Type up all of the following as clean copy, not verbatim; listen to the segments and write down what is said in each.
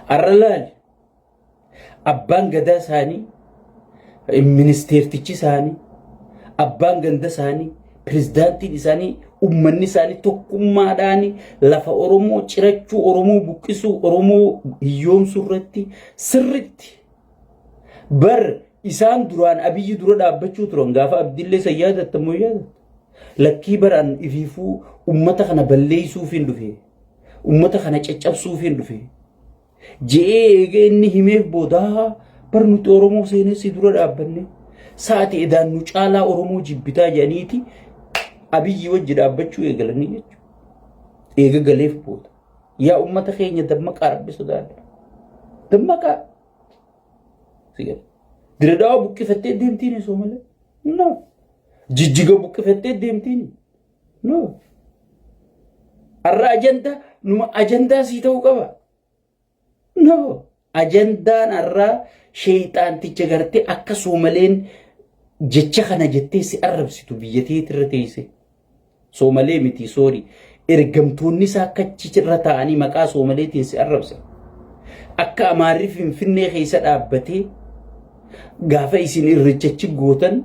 arralaal abbaan gadaa isaanii ministeertichi isaanii abbaan ganda isaanii pirezidaantiin isaanii ummanni isaanii tokkummaadhaan lafa Oromoo cirachuu Oromoo buqqisuu Oromoo hiyyoomsuu irratti sirritti bar isaan duraan Abiyyi dura dhaabbachuu turan gaafa Abdillee Sayyaadattamoo yaadata lakkii baraan ifiifuu ummata kana balleessuuf hin dhufe ummata kana caccabsuuf hin dhufe jee eegee inni himeef boodaa bar nuti Oromoo seenessi dura dhaabbanne saati edaan nu caalaa Oromoo jibbitaa jedhaniiti Abiyyi wajji dhaabbachuu eegalanii jechuudha. Eega galeef booda yaa ummata keenya dammaqaa rabbi sodaadha. Dammaqaa sigara Diradawa buqqifattee deemtiin osoo malee no jijjiga buqqifattee deemtiin no arra ajandaa sii ta'uu qaba no ajandaan arra shayxaanticha gartee akka soomaleen jecha kana jettee si arrabsitu biyyatee irra teesse soomalee miti soori ergamtoonni isaa akkachirra ta'anii maqaa soomaleetiin si arrabsa akka amaarri Finfinnee keessa dhaabbatee gaafa isin irrichachi gootan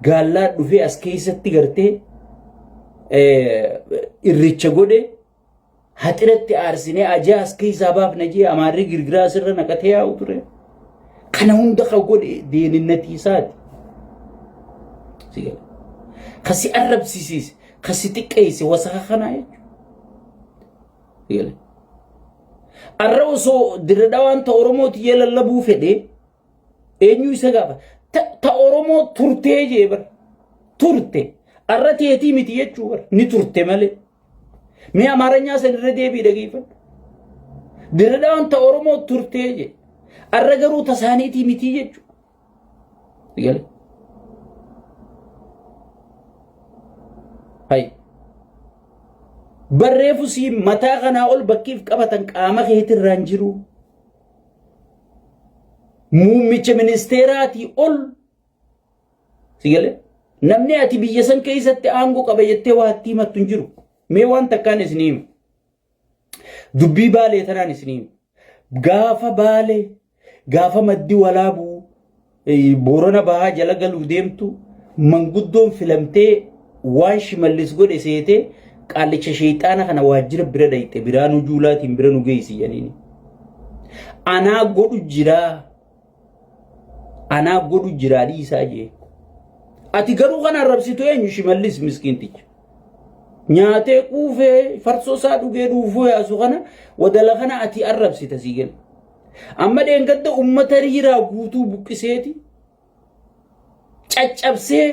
gaallaa dhufee as keessatti gartee irricha godhe haxiratti aarsinee ajaa as keessaa baafna jee amaarri girgiraa asirra naqatee yaa'u ture kana hunda ka godhe deeninnatii isaati sigala kasi arrabsiisiise kasi xiqqeesse wasaqa kanaa jechuudha sigala arra osoo Diradawaan ta Oromooti yee lallabuu fedhee eenyu isa gaafa ta Oromoo turtee jee bar turte arra teetii miti jechuu bar ni turte malee mee Amaaranyaa san irra deebii dhageeffadhu Diradawaan ta Oromoo turtee jee arra garuu tasaaniitii miti jechuu sigala hay barreefu si mataa kanaa ol bakkiif qabatan qaama keetirraan jiru muummicha ministeeraatii ol sigale namni ati biyya san keessatti aangoo qaba jettee waatti himattu hin jiru mee waan takkaan isiniim dubbii baalee tanaan isiniim gaafa maddi walaabuu Boorana Bahaa jala galuu deemtu manguddoon filamtee waan Shimallis godhe seete qaalicha shayxaana kana waajjira bira dhayxe biraanuu juulaatiin bira nu geessi jedhaniini anaa godhu jiraa dhiisaa jee ati garuu kana arrabsitu eenyu Shimallis miskiinticha nyaatee quufee farsoo isaa dhugee dhuufuu yaasu kana wadala kana ati arrabsita siigal amma dheengadda ummata riiraa guutuu buqqiseeti caccabsee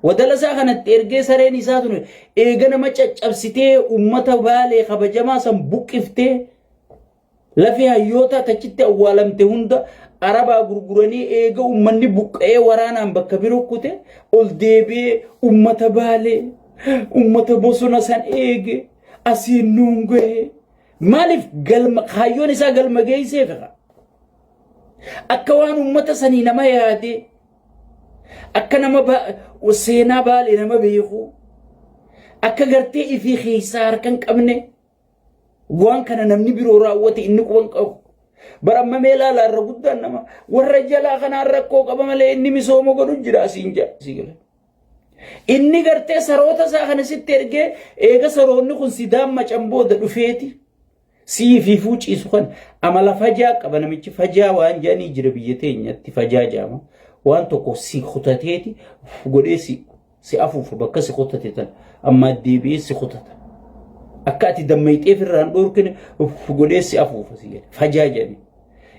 wadala isaa kanatti ergee sareen isaa tun eega nama caccabsitee ummata Baalee kabajamaa san buqqiftee lafee hayyoota tachitti awwaalamte hunda arabaa gurguranii eega ummanni buqqee waraanaan bakka birokkute ol deebi'ee ummata Baalee ummata bosona san eege asiin nuungee maaliif galma hayyoon isaa galma geesseef akka waan ummata sanii nama yaade akka nama seenaa Baalee nama beeku akka gartee ifii keessaa harkan qabne waan kana namni biroo raawwate inni quban qabu baramma meelaa laarra guddaan nama warra jalaa kanaan rakkoo qaba malee inni misooma godhu jira asiin sigala inni gartee saroota isaa kana sitti ergee eega saroonni kun sidaan macambooda dhufeeti siifi fuuciisu kan amala fajaa qaba namichi fajaa waan jaanii jira biyya teenyatti fajaa jaama waan tokko si khutateeti godhee si afuufu bakka si khutate tan amma deebi'ee si khutata akka ati dammayxeef irraan dhoorkine godhee si afuufu si jedhe fajaa jedhe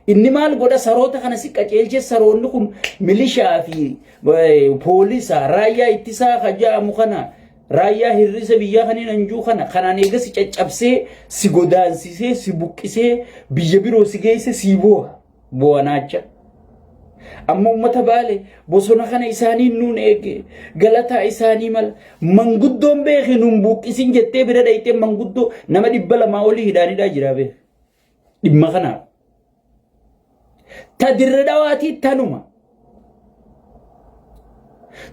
inni maal godha saroota kana si qaceelche saroonni kun milishaa fi poolisaa raayyaa ittisaa kajaamu kana raayyaa hirrisa biyyaa kaniin anjuu kana kanaan eega si caccabsee si godaansisee si buqqisee biyya biroo si geesse si bo'anaacha amma ummata Baalee bosona kana isaanii nuun eege galataa isaanii mala manguddoon beekee nuun buqqisin jettee bira dhaytee manguddoo nama 200 olii hidhaanidhaa jira beek dhimma kanaaf ta Diradawaatii tanuma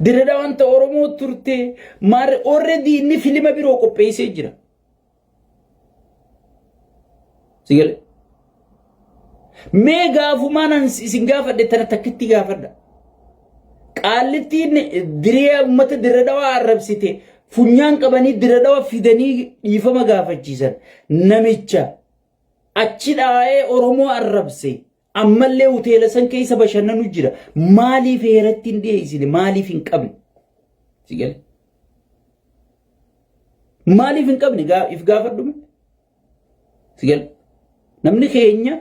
Diradawaan ta Oromoo turte maar already inni filima biroo qopheessee jira sigale mee gaafumaan isin gaafadhe tana takkitti gaafadha qaallittiin diriyaa ummata dirra dhawaa arrabsite funyaan qabanii dirra dhawaa fidanii dhiifama gaafachiisan namicha achi dhaa'ee Oromoo arrabse ammallee hoteela san keessa bashannanu jira maaliif heeratti hin dhiyeessine maaliif hin qabne sigale maaliif hin qabne if gaafadhu sigale namni keenya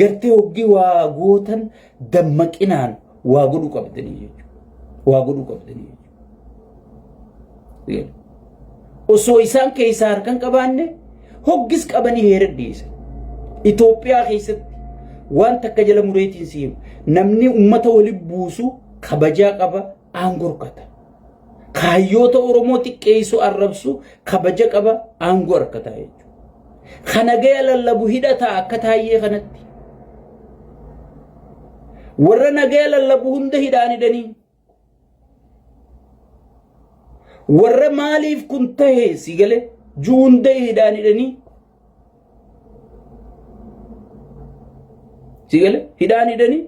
gartee hoggii waa gootan dammaqinaan waa godhu qabdanii jechuudha waa godhu qabdanii jechuudha osoo isaan keessaa harkan qabaanne hoggis qabanii heera dhiyeessan Itoophiyaa keessatti waan takka jala mureetiin siimu namni ummata wali buusu kabajaa qaba aangoo harkata kaayyoota Oromoo xiqqeessu arrabsu kabaja qaba aangoo harkata jechuudha kana gaya lallabu hidhata akka taayyee kanatti warra nagaya lallabu hunda hidhaanidanii warra maaliif kun tahe sigale juu hunda hidhaanidanii sigale hidhaanidanii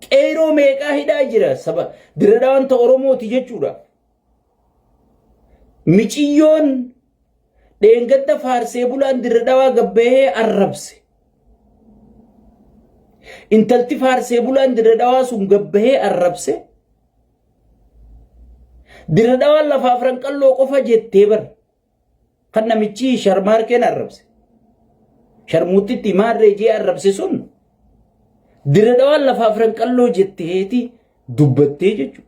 qeeroo meeqaa hidhaa jira saba dirra dhawaan ta Oromooti jechuudha miciyyoon dheengadda faarsee bulaan dirra dhawaa gabbahee arrabse intalti faarsee bulaan dirra dhawaa sun gabbahee arrabse dirra dhawaan lafaaf ranqalloo qofa jettee bar kan namichi sharmaarkeen arrabse sharmuuttitti maarree jee arrabse sun dirra dhawaan lafaaf ranqalloo jetteeti dubbattee jechuudha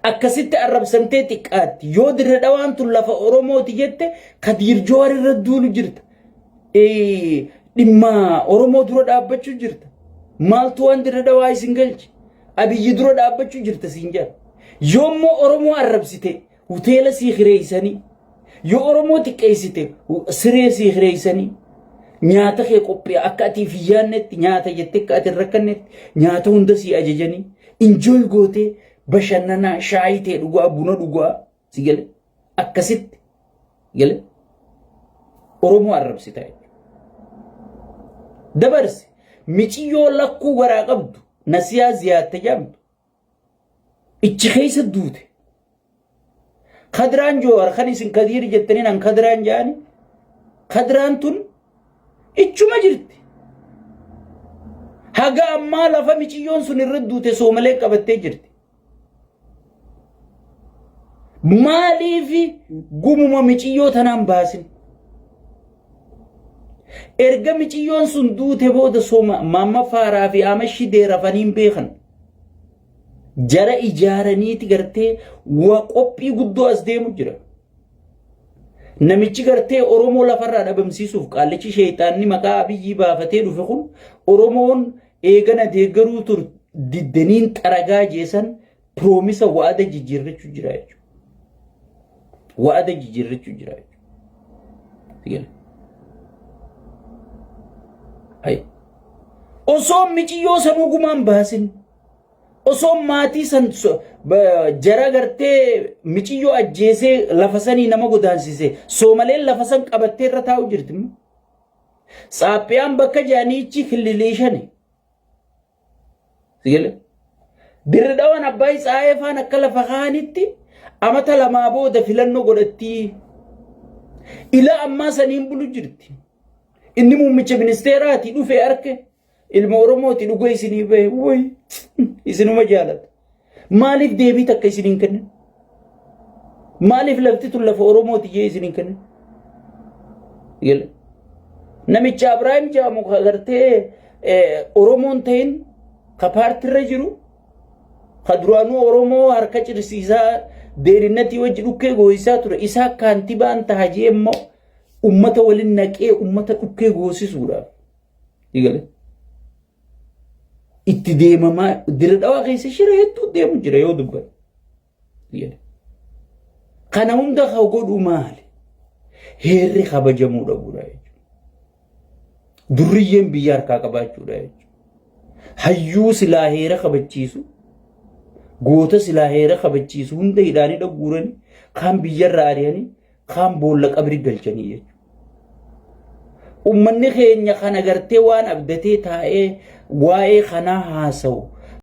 akkasitti arrabsamtee xiqqaatti yoo dirra dhawaan tun lafa Oromooti jette Kadiir Jowaar irra duulu jirta dhimma Oromoo dura dhaabbachuu jirta maaltu waan dirra dhawaa isin galchi Abiyyi dura dhaabbachuu jirta siin jaa yoommoo Oromoo arrabsite hoteela sii hireessanii yoo Oromoo xiqqeessite siree sii hireessanii nyaata kee qophii akka ati fiyyaannetti nyaata jettee akka ati rakkannetti nyaata hunda sii ajajanii enjoy gootee bashannana shaayii ta'e dhugaa buna dhugaa sigale akkasitti gale Oromoo arrabsita dabarsi miciyyoo lakkuu garaa qabdu nasiyaa ziyaatte jamtu ichi keessa duute Kadiraan Jowaar kan isin Kadiir jettaniin an Kadiraan jaani Kadiraan tun ichuma jirti haga ammaa lafa miciyyoon sun irra duute soomalee qabattee jirti maaliif gumuma miciyyoo tanaan baasin erga miciyyoon sun duute booda sooma mamma faaraa fi amashi deerafaniin beekan jara ijaaraniiti gartee waa qophii guddoo as deemu jira namichi gartee Oromoo lafarraa dhabamsiisuuf qaallichi sheeyxaanni maqaa Abiyyi baafatee dhufe kun Oromoon eegana deeggaruu tur diddeniin xaragaa jeesan proomisa wa'ada jijjiirrachuu jira jechuudha wa'ada jijjiirrachuu jira jechuudha ay osoo miciyyoo sanuu gumaan baasin osoo maatii san jara gartee miciyyoo ajjeesee lafa sanii nama godaansise soomaleen lafa san qabattee irra taa'u jirti saaphiyaan bakka jaaniichi killileeshane sigale dirra dhawaan abbaa isaa'ee faan akka lafa kaanitti amata lamaa booda filannoo godhatti ila ammaa saniin bulu jirti inni muummicha ministeeraati dhufe arke ilma Oromooti dhugee isinii bahe way isinuma jaalata maaliif deebii takka isiniin kennan maaliif lafti tun lafa Oromooti jee isiniin kennan yele namicha Abrahaam jaamu gartee Oromoon ta'in ka paartirra jiru ka duraanuu Oromoo harka cirsiisaa deerinnati wajji dhukkee gooyisaa ture isaa kaantibaan taha jee immoo ummata walin naqee ummata dhukkee goosisuudhaaf yele itti deemamaa dirra dhawaa keessa shira hedduu deemu jira yoo dubban kana hunda haa godhu maali heerri kabajamuu dhabuudha jechuudha durriyyeen biyya harkaa qabaachuudha jechuudha hayyuu silaa heera kabachiisu goota silaa heera kabachiisu hunda hidhaanii dhagguuranii kaan biyyarra ari'anii kaan boolla qabri galchanii jechuudha ummanni keenya kana gartee waan abdatee taa'ee waa'ee kanaa haasawu